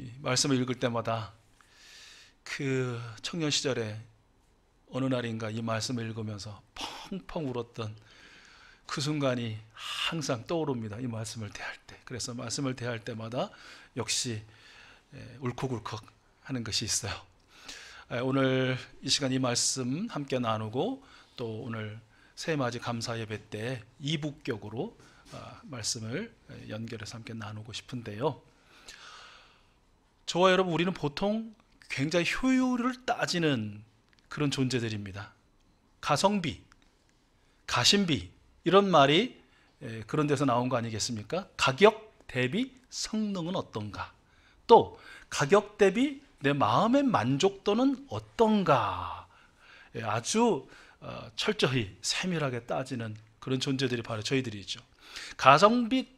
이 말씀을 읽을 때마다 그 청년 시절에 어느 날인가 이 말씀을 읽으면서 펑펑 울었던 그 순간이 항상 떠오릅니다. 이 말씀을 대할 때. 그래서 말씀을 대할 때마다 역시 울컥울컥 하는 것이 있어요. 오늘 이 시간 이 말씀 함께 나누고 또 오늘 새해맞이 감사 예배 때 이부격으로 말씀을 연결해서 함께 나누고 싶은데요. 저와 여러분, 우리는 보통 굉장히 효율을 따지는 그런 존재들입니다. 가성비, 가심비 이런 말이 그런 데서 나온 거 아니겠습니까? 가격 대비 성능은 어떤가? 또 가격 대비 내 마음의 만족도는 어떤가? 아주 철저히 세밀하게 따지는 그런 존재들이 바로 저희들이죠. 가성비,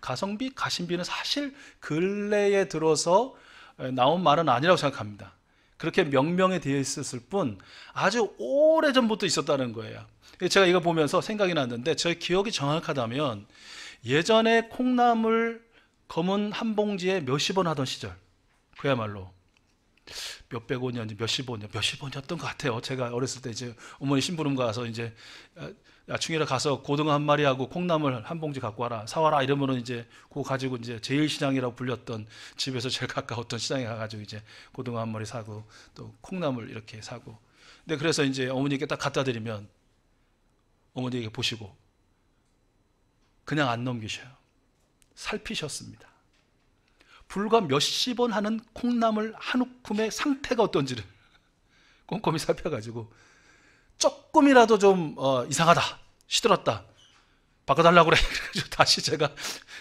가심비는 사실 근래에 들어서 나온 말은 아니라고 생각합니다. 그렇게 명명에 되어 있었을 뿐 아주 오래전부터 있었다는 거예요. 제가 이거 보면서 생각이 났는데, 제 기억이 정확하다면 예전에 콩나물 검은 한 봉지에 몇십 원 하던 시절, 그야말로 몇백 원이었는지 몇십 원이었던 것 같아요. 제가 어렸을 때 이제 어머니 심부름 가서 이제 야충이라 가서 고등어 한 마리하고 콩나물 한 봉지 갖고 와라, 사와라 이러면은 이제 그거 가지고 이제 제일시장이라고 불렸던 집에서 제일 가까웠던 시장에 가가지고 이제 고등어 한 마리 사고 또 콩나물 이렇게 사고. 근데 그래서 이제 어머니께 딱 갖다 드리면 어머니에게 보시고 그냥 안 넘기셔요. 살피셨습니다. 불과 몇십 원 하는 콩나물 한 움큼의 상태가 어떤지를 꼼꼼히 살펴가지고 조금이라도 좀 이상하다, 시들었다, 바꿔달라고 그래. 그래가지고 다시 제가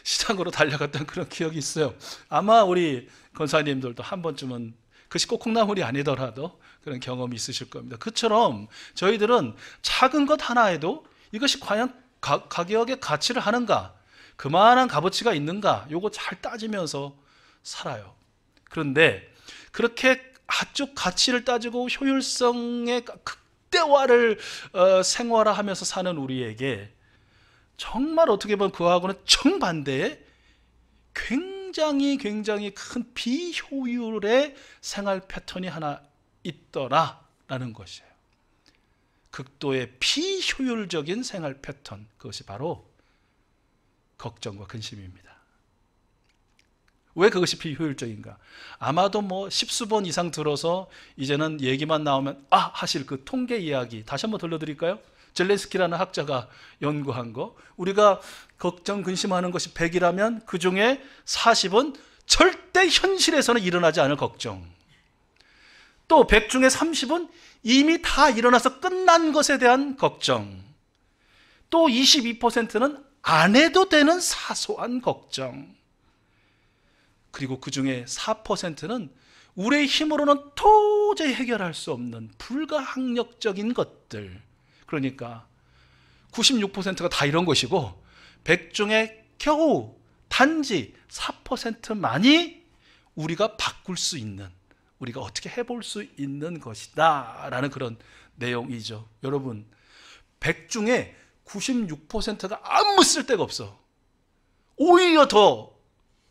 시장으로 달려갔던 그런 기억이 있어요. 아마 우리 권사님들도 한 번쯤은, 그것이 꼭 콩나물이 아니더라도 그런 경험이 있으실 겁니다. 그처럼 저희들은 작은 것 하나에도 이것이 과연 가격의 가치를 하는가, 그만한 값어치가 있는가, 요거 잘 따지면서 살아요. 그런데 그렇게 아주 가치를 따지고 효율성의 극대화를 생활화하면서 사는 우리에게 정말 어떻게 보면 그하고는 정반대의 굉장히 큰 비효율의 생활 패턴이 하나 있더라라는 것이에요. 극도의 비효율적인 생활 패턴, 그것이 바로 걱정과 근심입니다. 왜 그것이 비효율적인가? 아마도 뭐 십수번 이상 들어서 이제는 얘기만 나오면 하실 그 통계 이야기 다시 한번 들려드릴까요? 젤렌스키라는 학자가 연구한 거. 우리가 걱정, 근심하는 것이 100이라면 그 중에 40은 절대 현실에서는 일어나지 않을 걱정, 또 100 중에 30은 이미 다 일어나서 끝난 것에 대한 걱정, 또 22%는 안 해도 되는 사소한 걱정, 그리고 그 중에 4%는 우리의 힘으로는 도저히 해결할 수 없는 불가항력적인 것들. 그러니까 96%가 다 이런 것이고 100 중에 겨우 단지 4%만이 우리가 바꿀 수 있는, 우리가 어떻게 해볼 수 있는 것이다 라는 그런 내용이죠. 여러분, 100 중에 96%가 아무 쓸데가 없어. 오히려 더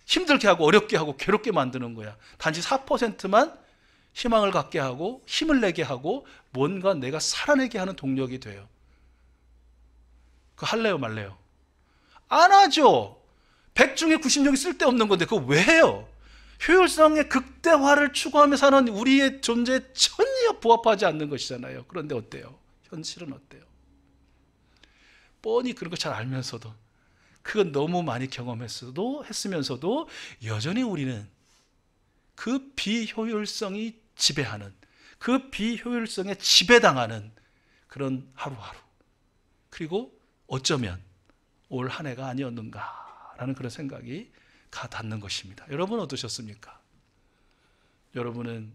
힘들게 하고 어렵게 하고 괴롭게 만드는 거야. 단지 4%만 희망을 갖게 하고 힘을 내게 하고 뭔가 내가 살아내게 하는 동력이 돼요. 그거 할래요 말래요? 안 하죠. 100 중에 96이 쓸데없는 건데 그거 왜 해요? 효율성의 극대화를 추구하며 사는 우리의 존재에 전혀 부합하지 않는 것이잖아요. 그런데 어때요? 현실은 어때요? 뻔히 그런 거 잘 알면서도, 그건 너무 많이 했으면서도 여전히 우리는 그 비효율성이 지배하는, 그 비효율성에 지배당하는 그런 하루하루, 그리고 어쩌면 올 한 해가 아니었는가라는 그런 생각이 닿는 것입니다. 여러분 어떠셨습니까? 여러분은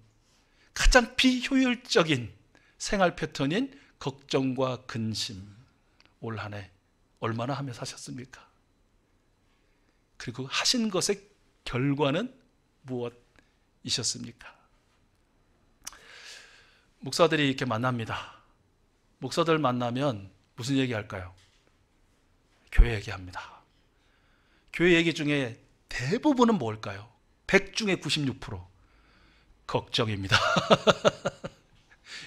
가장 비효율적인 생활 패턴인 걱정과 근심, 올 한 해 얼마나 하며 사셨습니까? 그리고 하신 것의 결과는 무엇이셨습니까? 목사들이 이렇게 만납니다. 목사들 만나면 무슨 얘기할까요? 교회 얘기합니다. 교회 얘기 중에 대부분은 뭘까요? 100 중에 96% 걱정입니다.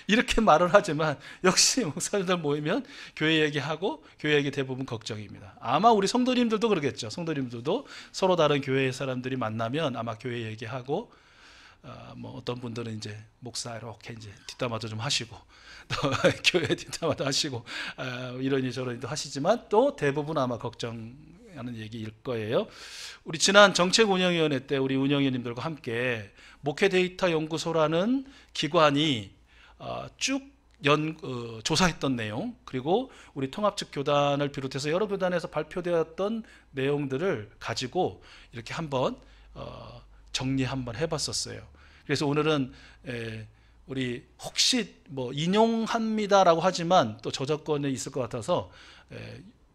이렇게 말을 하지만 역시 목사님들 모이면 교회 얘기하고 교회 얘기 대부분 걱정입니다. 아마 우리 성도님들도 그러겠죠. 성도님들도 서로 다른 교회 사람들이 만나면 아마 교회 얘기하고 뭐 어떤 분들은 이제 목사 이렇게 이제 뒷담화도 좀 하시고 또 교회 뒷담화도 하시고 이러니 저러니도 하시지만 또 대부분 아마 걱정하는 얘기일 거예요. 우리 지난 정책운영위원회 때 우리 운영위원님들과 함께 목회 데이터 연구소라는 기관이 쭉 조사했던 내용, 그리고 우리 통합측 교단을 비롯해서 여러 교단에서 발표되었던 내용들을 가지고 이렇게 한번 정리 한번 해봤었어요. 그래서 오늘은 우리 혹시 뭐 인용합니다라고 하지만 또 저작권에 있을 것 같아서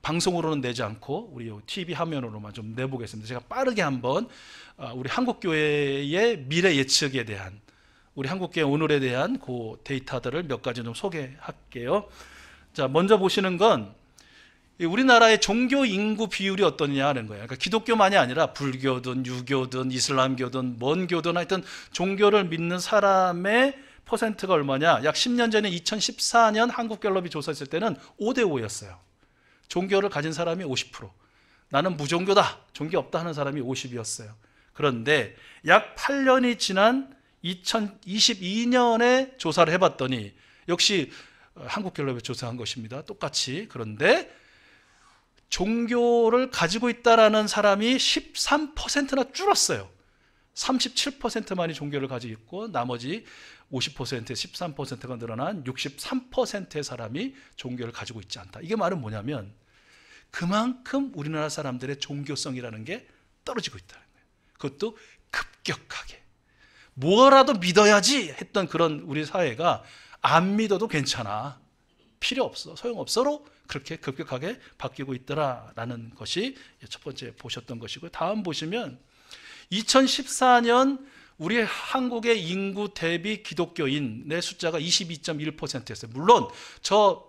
방송으로는 내지 않고 우리 TV 화면으로만 좀 내보겠습니다. 제가 빠르게 한번 우리 한국교회의 미래 예측에 대한, 우리 한국교회 오늘에 대한 그 데이터들을 몇 가지 좀 소개할게요. 자, 먼저 보시는 건 우리나라의 종교 인구 비율이 어떠냐 하는 거예요. 그러니까 기독교만이 아니라 불교든 유교든 이슬람교든 뭔 교든 하여튼 종교를 믿는 사람의 퍼센트가 얼마냐. 약 10년 전에 2014년 한국갤럽이 조사했을 때는 5대5였어요. 종교를 가진 사람이 50%, 나는 무종교다, 종교 없다 하는 사람이 50이었어요. 그런데 약 8년이 지난 2022년에 조사를 해봤더니 역시 한국갤럽이 조사한 것입니다. 똑같이. 그런데 종교를 가지고 있다라는 사람이 13%나 줄었어요. 37%만이 종교를 가지고 있고 나머지 50%, 13%가 늘어난 63%의 사람이 종교를 가지고 있지 않다. 이게 말은 뭐냐면 그만큼 우리나라 사람들의 종교성이라는 게 떨어지고 있다는 거예요. 그것도 급격하게. 뭐라도 믿어야지 했던 그런 우리 사회가 안 믿어도 괜찮아, 필요 없어, 소용없어로 그렇게 급격하게 바뀌고 있더라라는 것이 첫 번째 보셨던 것이고요. 다음 보시면 2014년 우리 한국의 인구 대비 기독교인의 숫자가 22.1%였어요. 물론 저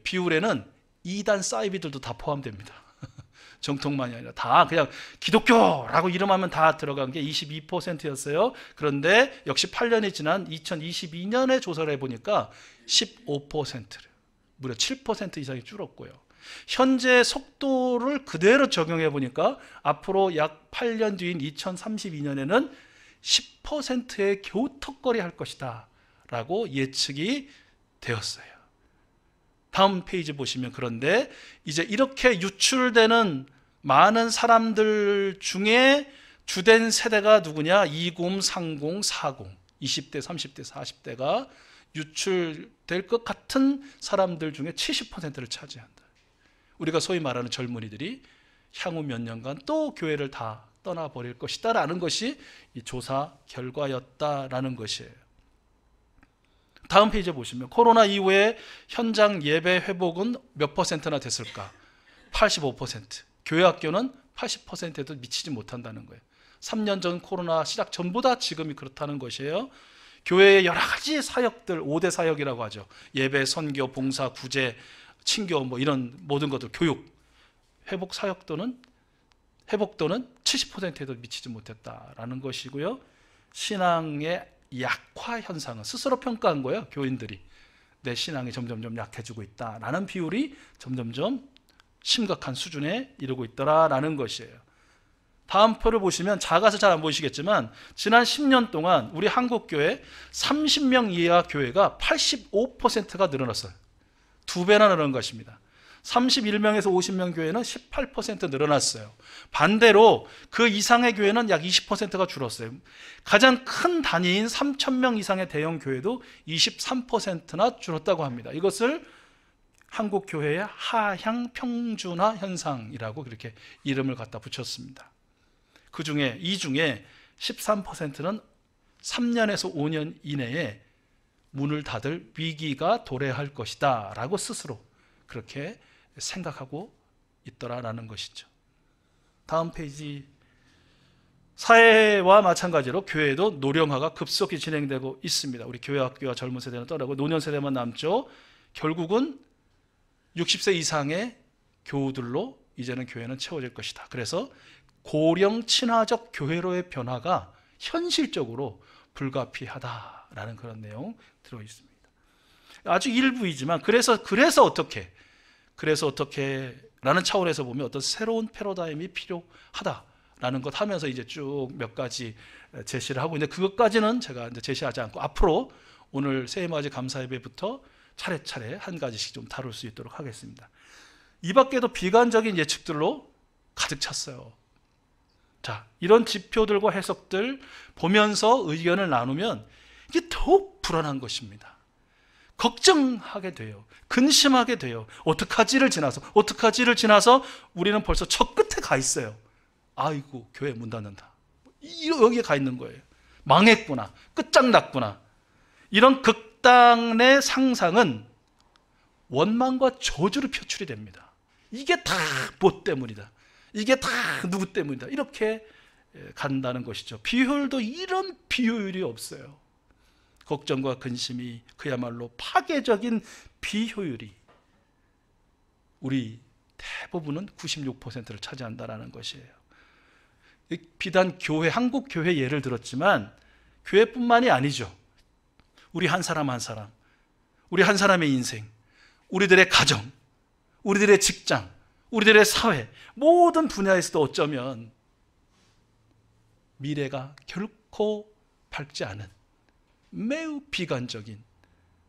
비율에는 이단 사이비들도 다 포함됩니다. 정통만이 아니라 다 그냥 기독교라고 이름하면 다 들어간 게 22%였어요. 그런데 역시 8년이 지난 2022년에 조사를 해보니까 15%를, 무려 7% 이상이 줄었고요. 현재 속도를 그대로 적용해 보니까 앞으로 약 8년 뒤인 2032년에는 10%의 겨우 턱걸이 할 것이다 라고 예측이 되었어요. 다음 페이지 보시면, 그런데 이제 이렇게 유출되는 많은 사람들 중에 주된 세대가 누구냐? 20, 30, 40, 20대, 30대, 40대가 유출될 것 같은 사람들 중에 70%를 차지한다. 우리가 소위 말하는 젊은이들이 향후 몇 년간 또 교회를 다 떠나버릴 것이다 라는 것이 이 조사 결과였다라는 것이에요. 다음 페이지 보시면 코로나 이후에 현장 예배 회복은 몇 퍼센트나 됐을까? 85%. 교회 학교는 80%에도 미치지 못한다는 거예요. 3년 전 코로나 시작 전보다 지금이 그렇다는 것이에요. 교회의 여러 가지 사역들, 5대 사역이라고 하죠. 예배, 선교, 봉사, 구제, 친교, 뭐 이런 모든 것들, 교육, 회복 사역도는, 회복도는 70%에도 미치지 못했다라는 것이고요. 신앙의 약화 현상은 스스로 평가한 거예요. 교인들이 내 신앙이 점점점 약해지고 있다라는 비율이 점점점 심각한 수준에 이르고 있더라라는 것이에요. 다음 표를 보시면 작아서 잘 안 보이시겠지만 지난 10년 동안 우리 한국교회 30명 이하 교회가 85%가 늘어났어요. 2배나 늘어난 것입니다. 31명에서 50명 교회는 18% 늘어났어요. 반대로 그 이상의 교회는 약 20%가 줄었어요. 가장 큰 단위인 3,000명 이상의 대형 교회도 23%나 줄었다고 합니다. 이것을 한국교회의 하향 평준화 현상이라고 그렇게 이름을 갖다 붙였습니다. 이 중에 13%는 3년에서 5년 이내에 문을 닫을 위기가 도래할 것이다 라고 스스로 그렇게 생각하고 있더라라는 것이죠. 다음 페이지. 사회와 마찬가지로 교회도 노령화가 급속히 진행되고 있습니다. 우리 교회 학교와 젊은 세대는 떠나고 노년 세대만 남죠. 결국은 60세 이상의 교우들로 이제는 교회는 채워질 것이다. 그래서 고령 친화적 교회로의 변화가 현실적으로 불가피하다라는 그런 내용 들어 있습니다. 아주 일부이지만 그래서 어떻게 라는 차원에서 보면 어떤 새로운 패러다임이 필요하다라는 것 하면서 이제 쭉 몇 가지 제시를 하고 있는데, 그것까지는 제가 이제 제시하지 않고 앞으로 오늘 새해맞이 감사예배부터 차례차례 한 가지씩 좀 다룰 수 있도록 하겠습니다. 이 밖에도 비관적인 예측들로 가득 찼어요. 자, 이런 지표들과 해석들 보면서 의견을 나누면 이게 더욱 불안한 것입니다. 걱정하게 돼요. 근심하게 돼요. 어떡하지를 지나서 우리는 벌써 저 끝에 가 있어요. 아이고, 교회 문 닫는다. 여기에 가 있는 거예요. 망했구나. 끝장났구나. 이런 극단의 상상은 원망과 저주로 표출이 됩니다. 이게 다 뭐 때문이다. 이게 다 누구 때문이다. 이렇게 간다는 것이죠. 비효율도 이런 비효율이 없어요. 걱정과 근심이 그야말로 파괴적인 비효율이 우리 대부분은 96%를 차지한다는 것이에요. 비단 교회, 한국 교회 예를 들었지만 교회뿐만이 아니죠. 우리 한 사람 한 사람, 우리 한 사람의 인생, 우리들의 가정, 우리들의 직장, 우리들의 사회, 모든 분야에서도 어쩌면 미래가 결코 밝지 않은 매우 비관적인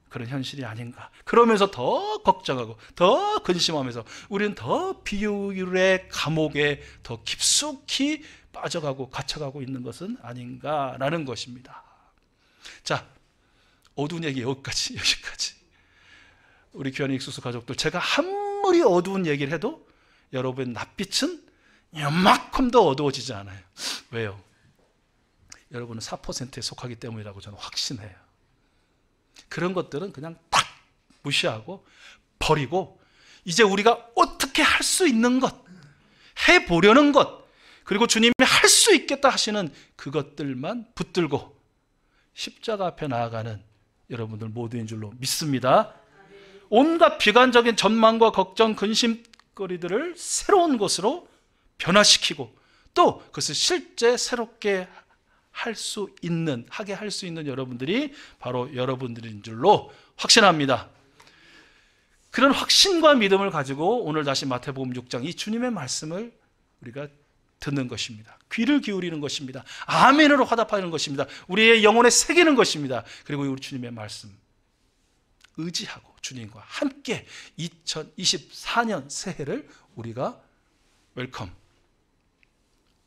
그런 현실이 아닌가. 그러면서 더 걱정하고 더 근심하면서 우리는 더 비효율의 감옥에 더 깊숙이 빠져가고 갇혀가고 있는 것은 아닌가라는 것입니다. 자, 어두운 얘기 여기까지. 우리 귀한 익수수 가족들, 제가 아무리 어두운 얘기를 해도 여러분의 낯빛은 이만큼 더 어두워지지 않아요. 왜요? 여러분은 4%에 속하기 때문이라고 저는 확신해요. 그런 것들은 그냥 딱 무시하고 버리고 이제 우리가 어떻게 할 수 있는 것, 해보려는 것, 그리고 주님이 할 수 있겠다 하시는 그것들만 붙들고 십자가 앞에 나아가는 여러분들 모두인 줄로 믿습니다. 온갖 비관적인 전망과 걱정, 근심거리들을 새로운 것으로 변화시키고 또 그것을 실제 새롭게 하게 할 수 있는 여러분들이 바로 여러분들인 줄로 확신합니다. 그런 확신과 믿음을 가지고 오늘 다시 마태복음 6장 이 주님의 말씀을 우리가 듣는 것입니다. 귀를 기울이는 것입니다. 아멘으로 화답하는 것입니다. 우리의 영혼에 새기는 것입니다. 그리고 우리 주님의 말씀 의지하고 주님과 함께 2024년 새해를 우리가 웰컴,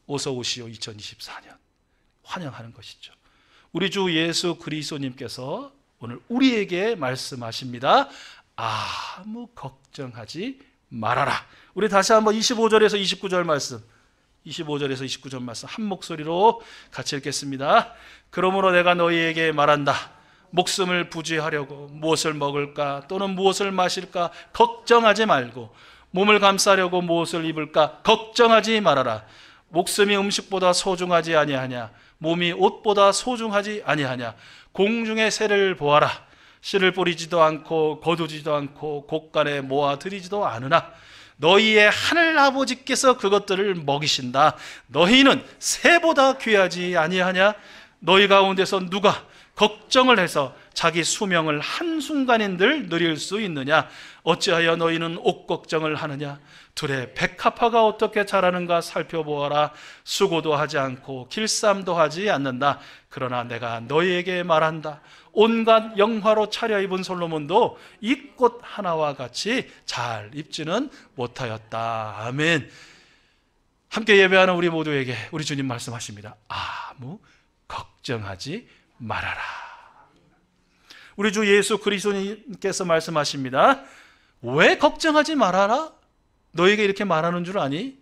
어서 오시오 2024년 환영하는 것이죠. 우리 주 예수 그리스도님께서 오늘 우리에게 말씀하십니다. 아무 걱정하지 말아라. 우리 다시 한번 25절에서 29절 말씀, 25절에서 29절 말씀 한 목소리로 같이 읽겠습니다. 그러므로 내가 너희에게 말한다. 목숨을 부지하려고 무엇을 먹을까 또는 무엇을 마실까 걱정하지 말고 몸을 감싸려고 무엇을 입을까 걱정하지 말아라. 목숨이 음식보다 소중하지 아니하냐 몸이 옷보다 소중하지 아니하냐. 공중의 새를 보아라. 씨를 뿌리지도 않고 거두지도 않고 곳간에 모아들이지도 않으나 너희의 하늘 아버지께서 그것들을 먹이신다. 너희는 새보다 귀하지 아니하냐. 너희 가운데서 누가 걱정을 해서 자기 수명을 한순간인들 누릴 수 있느냐. 어찌하여 너희는 옷 걱정을 하느냐. 들의 백합화가 어떻게 자라는가 살펴보아라. 수고도 하지 않고 길쌈도 하지 않는다. 그러나 내가 너희에게 말한다. 온갖 영화로 차려입은 솔로몬도 이 꽃 하나와 같이 잘 입지는 못하였다. 아멘. 함께 예배하는 우리 모두에게 우리 주님 말씀하십니다. 아무 걱정하지 말아라. 우리 주 예수 그리스도님께서 말씀하십니다. 왜 걱정하지 말아라? 너에게 이렇게 말하는 줄 아니?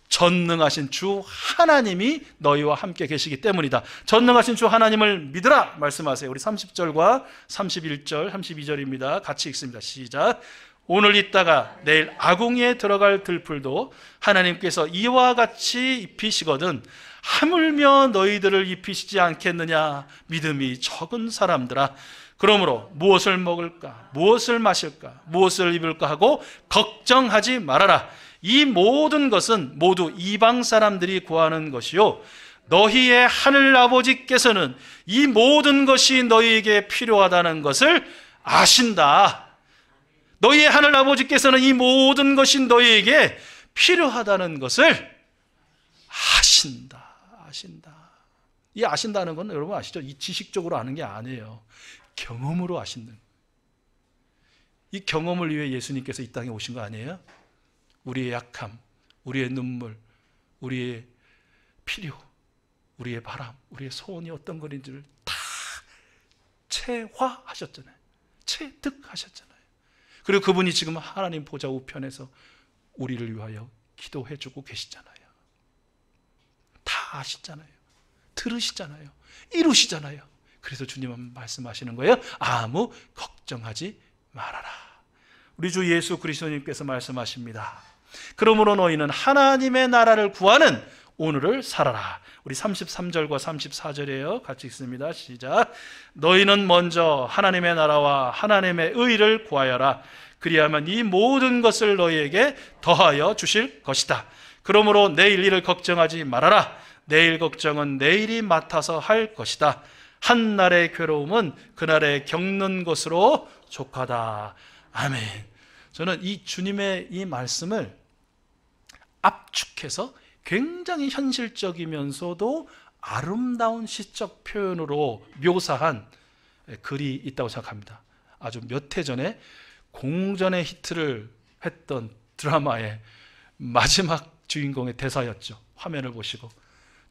전능하신 주 하나님이 너희와 함께 계시기 때문이다. 전능하신 주 하나님을 믿으라 말씀하세요. 우리 30절과 31절, 32절입니다. 같이 읽습니다. 시작. 오늘 있다가 내일 아궁이에 들어갈 들풀도 하나님께서 이와 같이 입히시거든 하물며 너희들을 입히시지 않겠느냐. 믿음이 적은 사람들아. 그러므로 무엇을 먹을까 무엇을 마실까 무엇을 입을까 하고 걱정하지 말아라. 이 모든 것은 모두 이방 사람들이 구하는 것이요 너희의 하늘 아버지께서는 이 모든 것이 너희에게 필요하다는 것을 아신다. 너희의 하늘 아버지께서는 이 모든 것이 너희에게 필요하다는 것을 아신다. 이 아신다는 건 여러분 아시죠? 이 지식적으로 아는 게 아니에요. 경험으로 아시는. 이 경험을 위해 예수님께서 이 땅에 오신 거 아니에요? 우리의 약함, 우리의 눈물, 우리의 필요, 우리의 바람, 우리의 소원이 어떤 것인지를 다 체화하셨잖아요. 체득하셨잖아요. 그리고 그분이 지금 하나님 보좌 우편에서 우리를 위하여 기도해주고 계시잖아요. 다 아시잖아요. 들으시잖아요. 이루시잖아요. 그래서 주님은 말씀하시는 거예요. 아무 걱정하지 말아라. 우리 주 예수 그리스도님께서 말씀하십니다. 그러므로 너희는 하나님의 나라를 구하는 오늘을 살아라. 우리 33절과 34절이에요. 같이 읽습니다. 시작. 너희는 먼저 하나님의 나라와 하나님의 의를 구하여라. 그리하면 이 모든 것을 너희에게 더하여 주실 것이다. 그러므로 내일 일을 걱정하지 말아라. 내일 걱정은 내일이 맡아서 할 것이다. 한 날의 괴로움은 그날에 겪는 것으로 족하다. 아멘. 저는 이 주님의 이 말씀을 압축해서 굉장히 현실적이면서도 아름다운 시적 표현으로 묘사한 글이 있다고 생각합니다. 아주 몇 해 전에 공전의 히트를 했던 드라마의 마지막 주인공의 대사였죠. 화면을 보시고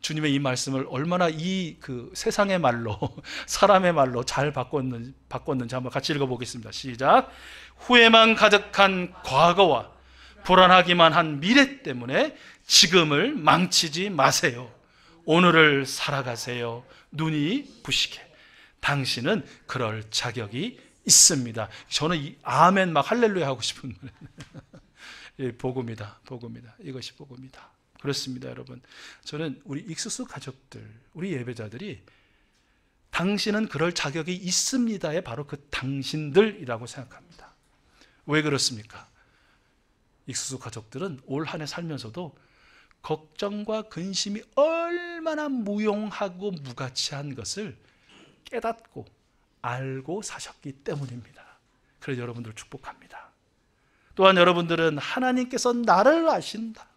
주님의 이 말씀을 얼마나 이 세상의 말로 사람의 말로 잘 바꿨는지 한번 같이 읽어보겠습니다. 시작. 후회만 가득한 과거와 불안하기만 한 미래 때문에 지금을 망치지 마세요. 오늘을 살아가세요. 눈이 부시게. 당신은 그럴 자격이 있습니다. 저는 이 아멘 막 할렐루야 하고 싶은 복음이다. 이것이 복음이다. 그렇습니다, 여러분. 저는 우리 익수수 가족들, 우리 예배자들이 당신은 그럴 자격이 있습니다에 바로 그 당신들이라고 생각합니다. 왜 그렇습니까? 익수수 가족들은 올 한 해 살면서도 걱정과 근심이 얼마나 무용하고 무가치한 것을 깨닫고 알고 사셨기 때문입니다. 그래서 여러분들 축복합니다. 또한 여러분들은 하나님께서 나를 아신다.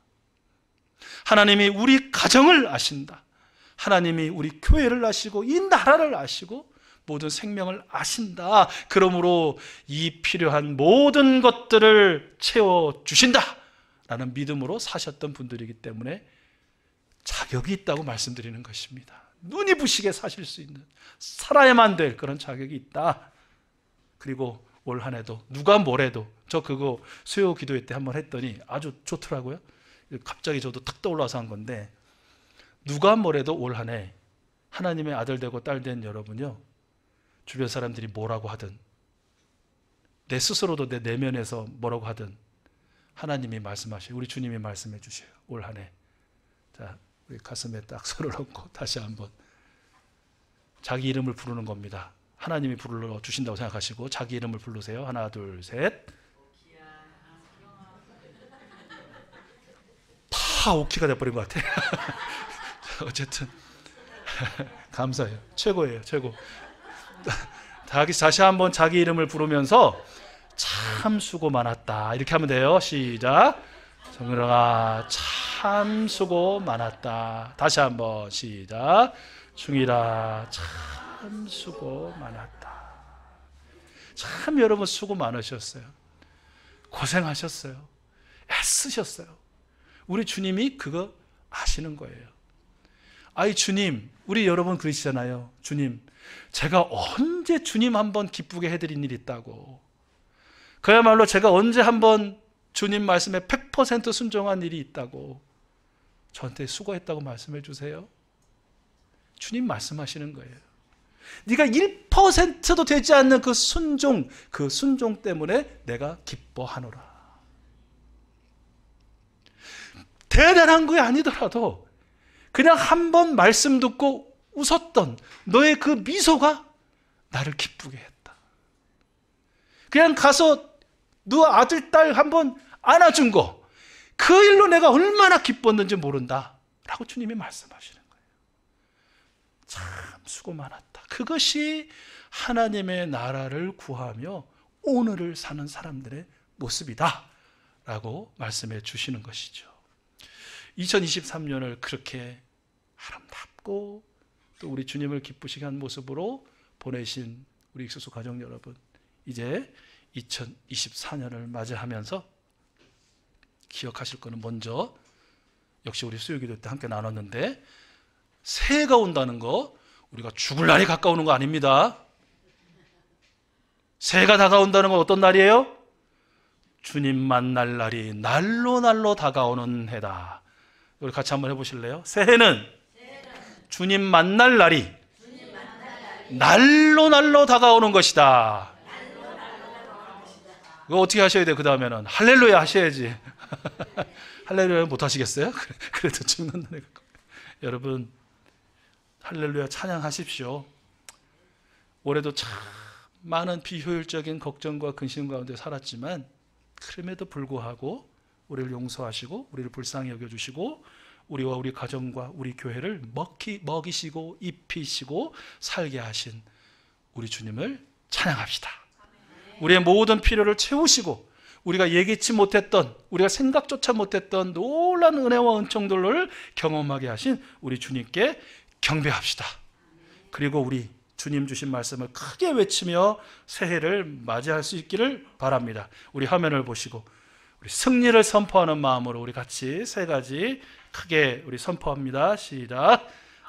하나님이 우리 가정을 아신다. 하나님이 우리 교회를 아시고 이 나라를 아시고 모든 생명을 아신다. 그러므로 이 필요한 모든 것들을 채워주신다 라는 믿음으로 사셨던 분들이기 때문에 자격이 있다고 말씀드리는 것입니다. 눈이 부시게 사실 수 있는, 살아야만 될 그런 자격이 있다. 그리고 올 한 해도 누가 뭐래도, 저 그거 수요 기도회 때 한번 했더니 아주 좋더라고요. 갑자기 저도 탁 떠올라서 한 건데, 누가 뭐래도 올 한 해 하나님의 아들 되고 딸 된 여러분요, 주변 사람들이 뭐라고 하든, 내 스스로도 내 내면에서 뭐라고 하든 하나님이 말씀하셔요. 우리 주님이 말씀해 주셔요. 올 한 해. 자, 우리 가슴에 딱 손을 얹고 다시 한번 자기 이름을 부르는 겁니다. 하나님이 불러 주신다고 생각하시고 자기 이름을 부르세요. 하나, 둘, 셋. 다 오키가 돼버린 것 같아요. 어쨌든 감사해요. 최고예요. 최고. 다시 한번 자기 이름을 부르면서 참 수고 많았다 이렇게 하면 돼요. 시작. 정일아 참 수고 많았다. 다시 한번 시작. 중일아 참 수고 많았다. 참 여러분 수고 많으셨어요. 고생하셨어요. 애쓰셨어요. 우리 주님이 그거 아시는 거예요. 아이 주님, 우리 여러분 그러시잖아요. 주님, 제가 언제 주님 한번 기쁘게 해드린 일이 있다고, 그야말로 제가 언제 한번 주님 말씀에 100% 순종한 일이 있다고 저한테 수고했다고 말씀해 주세요. 주님 말씀하시는 거예요. 네가 1%도 되지 않는 그 순종 때문에 내가 기뻐하노라. 대단한 거 아니더라도 그냥 한 번 말씀 듣고 웃었던 너의 그 미소가 나를 기쁘게 했다. 그냥 가서 너 아들 딸 한번 안아준 거, 그 그 일로 내가 얼마나 기뻤는지 모른다 라고 주님이 말씀하시는 거예요. 참 수고 많았다. 그것이 하나님의 나라를 구하며 오늘을 사는 사람들의 모습이다 라고 말씀해 주시는 것이죠. 2023년을 그렇게 아름답고 또 우리 주님을 기쁘시게 한 모습으로 보내신 우리 익수수 가족 여러분, 이제 2024년을 맞이하면서 기억하실 거는 먼저 역시 우리 수요기도 때 함께 나눴는데, 새해가 온다는 거 우리가 죽을 날이 가까우는 거 아닙니다. 새해가 다가온다는 건 어떤 날이에요? 주님 만날 날이 날로 다가오는 해다. 우리 같이 한번 해보실래요? 새해는 주님 만날 날이 날로 다가오는 것이다. 이거 어떻게 하셔야 돼요? 그 다음에는 할렐루야 하셔야지. 할렐루야 못 하시겠어요? 그래도 죽는 날에 여러분 할렐루야 찬양하십시오. 올해도 참 많은 비효율적인 걱정과 근심 가운데 살았지만 그럼에도 불구하고 우리를 용서하시고 우리를 불쌍히 여겨주시고 우리와 우리 가정과 우리 교회를 먹이시고 입히시고 살게 하신 우리 주님을 찬양합시다. 우리의 모든 필요를 채우시고 우리가 예기치 못했던, 우리가 생각조차 못했던 놀라운 은혜와 은총들을 경험하게 하신 우리 주님께 경배합시다. 그리고 우리 주님 주신 말씀을 크게 외치며 새해를 맞이할 수 있기를 바랍니다. 우리 화면을 보시고 우리 승리를 선포하는 마음으로 우리 같이 세 가지 크게 우리 선포합니다. 시작.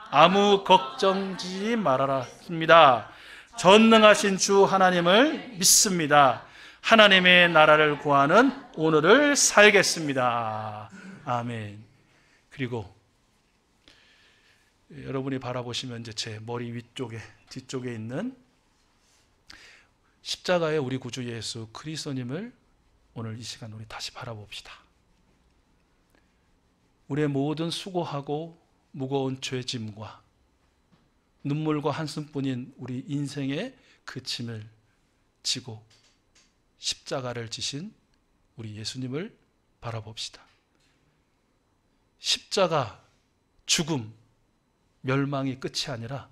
아무 걱정지 말아라.입니다. 전능하신 주 하나님을 믿습니다. 하나님의 나라를 구하는 오늘을 살겠습니다. 아멘. 그리고 여러분이 바라보시면 이제 제 머리 위쪽에 뒤쪽에 있는 십자가의 우리 구주 예수 그리스도님을 오늘 이 시간 우리 다시 바라봅시다. 우리의 모든 수고하고 무거운 죄짐과 눈물과 한숨뿐인 우리 인생의 그 짐을 지고 십자가를 지신 우리 예수님을 바라봅시다. 십자가, 죽음, 멸망이 끝이 아니라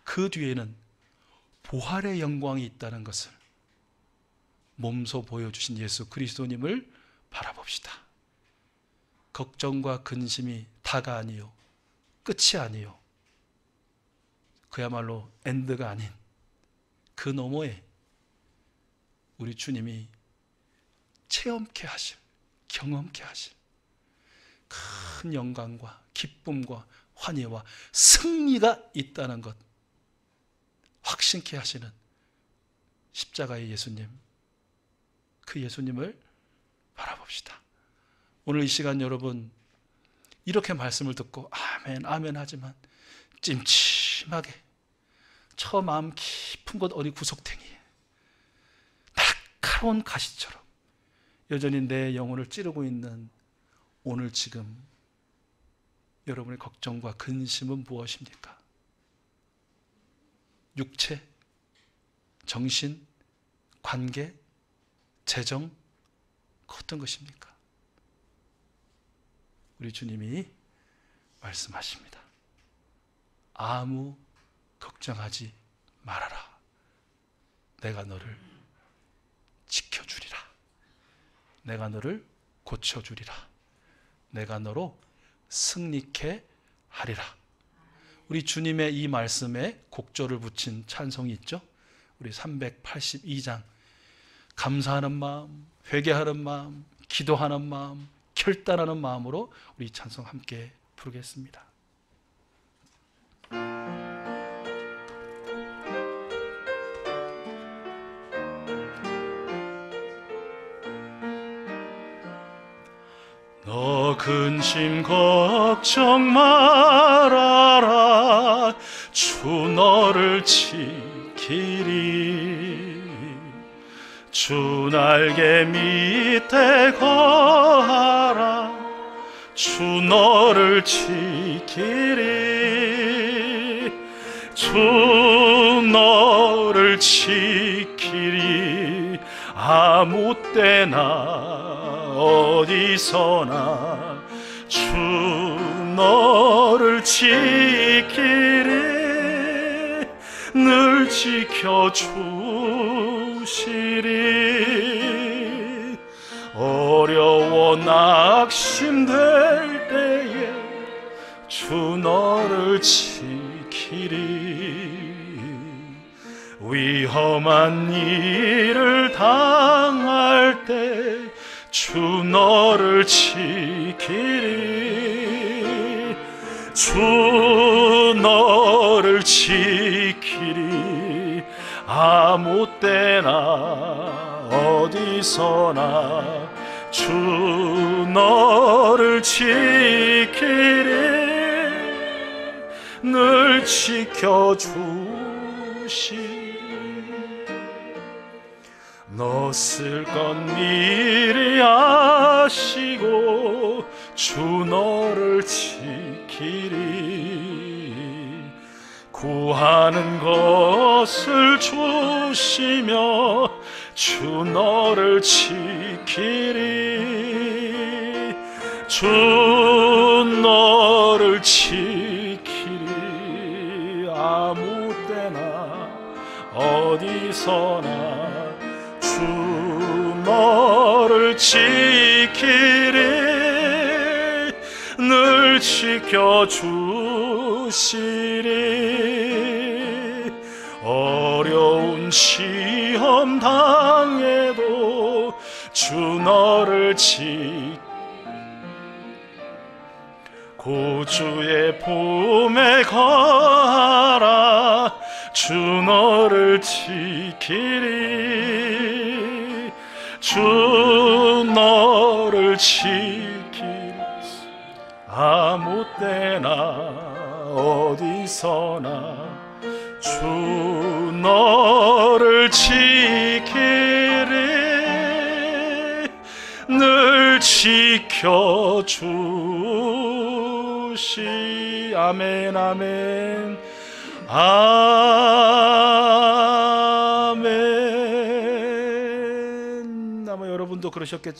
그 뒤에는 부활의 영광이 있다는 것을 몸소 보여주신 예수 그리스도님을 바라봅시다. 걱정과 근심이 다가 아니요 끝이 아니요 그야말로 엔드가 아닌 그 너머에 우리 주님이 체험케 하실, 경험케 하실 큰 영광과 기쁨과 환희와 승리가 있다는 것 확신케 하시는 십자가의 예수님, 그 예수님을 바라봅시다. 오늘 이 시간 여러분 이렇게 말씀을 듣고 아멘 아멘 하지만 찜찜하게 저 마음 깊은 곳 어디 구석탱이에 날카로운 가시처럼 여전히 내 영혼을 찌르고 있는 오늘 지금 여러분의 걱정과 근심은 무엇입니까? 육체, 정신, 관계, 재정, 어떤 것입니까? 우리 주님이 말씀하십니다. 아무 걱정하지 말아라. 내가 너를 지켜주리라. 내가 너를 고쳐주리라. 내가 너로 승리케 하리라. 우리 주님의 이 말씀에 곡조를 붙인 찬송이 있죠. 우리 382장 감사하는 마음, 회개하는 마음, 기도하는 마음, 결단하는 마음으로 우리 찬송 함께 부르겠습니다. 너 근심 걱정 말아라. 주 너를 지키리. 주 날개 밑에 거하라. 주 너를 지키리. 주 너를 지키리. 아무 때나 어디서나 주 너를 지키리 늘 지켜주시리 어려워 낙심될 때에 주 너를 지키리 위험한 일을 당할 때 주 너를 지키리 주 너를 지키리 아무 때나 어디서나 주 너를 지키리 늘 지켜주시리 너 쓸 것 미리 아시고 주 너를 지키리 구하는 것을 주시며 주 너를 지키리 주 너를 지키리 아무 때나 어디서나 주 너를 지키리 늘 지켜주시리 어려운 시험 당해도 주 너를 구주의 품에 거하라 주 너를 지키리 주 너를 지키리 아무 때나 어디서나 주 너를 지키리 늘 지켜주시 아멘 아멘 아멘 아마 여러분도 그러셨겠지만